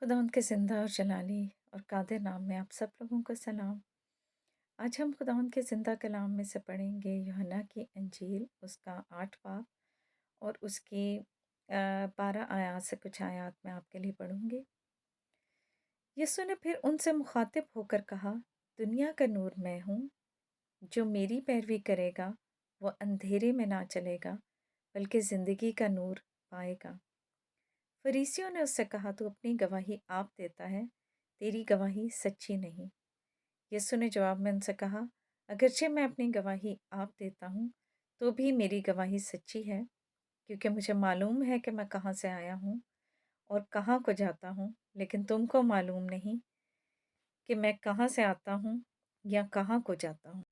खुदावंद के ज़िंदा और जलाली और कादिर नाम में आप सब लोगों को सलाम। आज हम खुदावंद के ज़िंदा कलाम में से पढ़ेंगे यूहन्ना की इंजील उसका 8 बाब और उसकी 12 आयात से कुछ आयात मैं आपके लिए पढ़ूंगी। यीशु ने फिर उनसे मुखातिब होकर कहा, दुनिया का नूर मैं हूँ। जो मेरी पैरवी करेगा वो अंधेरे में ना चलेगा बल्कि ज़िंदगी का नूर पाएगा। फरीसियों ने उससे कहा, तू अपनी गवाही आप देता है, तेरी गवाही सच्ची नहीं। यीशु ने जवाब में उनसे कहा, अगरचे मैं अपनी गवाही आप देता हूँ तो भी मेरी गवाही सच्ची है, क्योंकि मुझे मालूम है कि मैं कहाँ से आया हूँ और कहाँ को जाता हूँ, लेकिन तुमको मालूम नहीं कि मैं कहाँ से आता हूँ या कहाँ को जाता हूँ।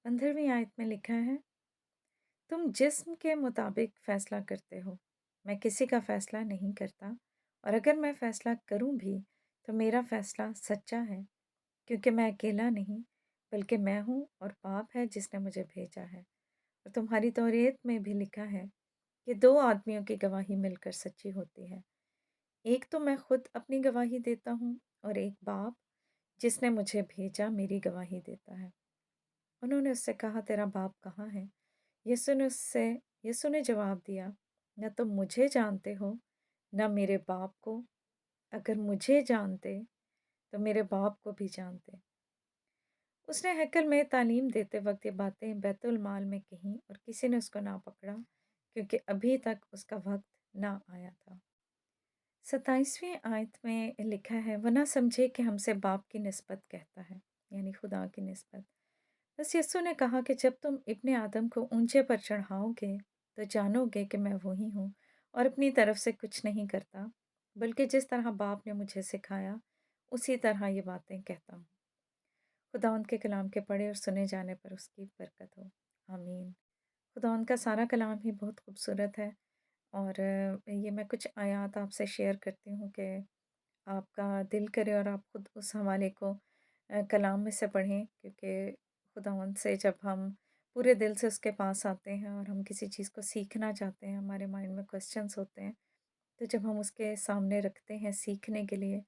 15वीं आयत में लिखा है, तुम जिस्म के मुताबिक फैसला करते हो, मैं किसी का फैसला नहीं करता, और अगर मैं फैसला करूँ भी तो मेरा फैसला सच्चा है, क्योंकि मैं अकेला नहीं बल्कि मैं हूँ और बाप है जिसने मुझे भेजा है। और तुम्हारी तौरीत में भी लिखा है कि दो आदमियों की गवाही मिलकर सच्ची होती है। एक तो मैं खुद अपनी गवाही देता हूँ और एक बाप जिसने मुझे भेजा मेरी गवाही देता है। उन्होंने उससे कहा, तेरा बाप कहाँ है? यीशु ने जवाब दिया, न तुम मुझे जानते हो न मेरे बाप को। अगर मुझे जानते तो मेरे बाप को भी जानते। उसने हैकल में तालीम देते वक्त ये बातें बैतुल माल में कहीं और किसी ने उसको ना पकड़ा, क्योंकि अभी तक उसका वक्त ना आया था। 27वीं आयत में लिखा है, वह ना समझे कि हमसे बाप की निस्बत कहता है, यानी खुदा की निस्बत। बस यीशु ने कहा कि जब तुम इब्ने आदम को ऊंचे पर चढ़ाओगे तो जानोगे कि मैं वही हूँ और अपनी तरफ से कुछ नहीं करता, बल्कि जिस तरह बाप ने मुझे सिखाया उसी तरह ये बातें कहता हूँ। खुदावंद के कलाम के पढ़े और सुने जाने पर उसकी बरकत हो। आमीन। खुदावंद का सारा कलाम ही बहुत खूबसूरत है, और ये मैं कुछ आयात आपसे शेयर करती हूँ कि आपका दिल करे और आप खुद उस हवाले को कलाम में से पढ़ें, क्योंकि खुदावंद से जब हम पूरे दिल से उसके पास आते हैं और हम किसी चीज़ को सीखना चाहते हैं, हमारे माइंड में क्वेश्चंस होते हैं, तो जब हम उसके सामने रखते हैं सीखने के लिए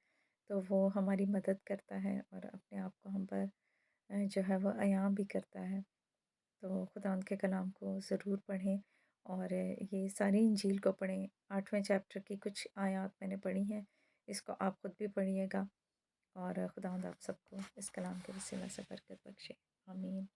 तो वो हमारी मदद करता है और अपने आप को हम पर जो है वो अयाम भी करता है। तो खुदा उनके कलाम को ज़रूर पढ़ें और ये सारी इंजील को पढ़ें। 8वें चैप्टर की कुछ आयत मैंने पढ़ी हैं, इसको आप खुद भी पढ़िएगा और खुदावंद आप सबको इस कलाम के वसीला से बरकत बख्शे। आमीन।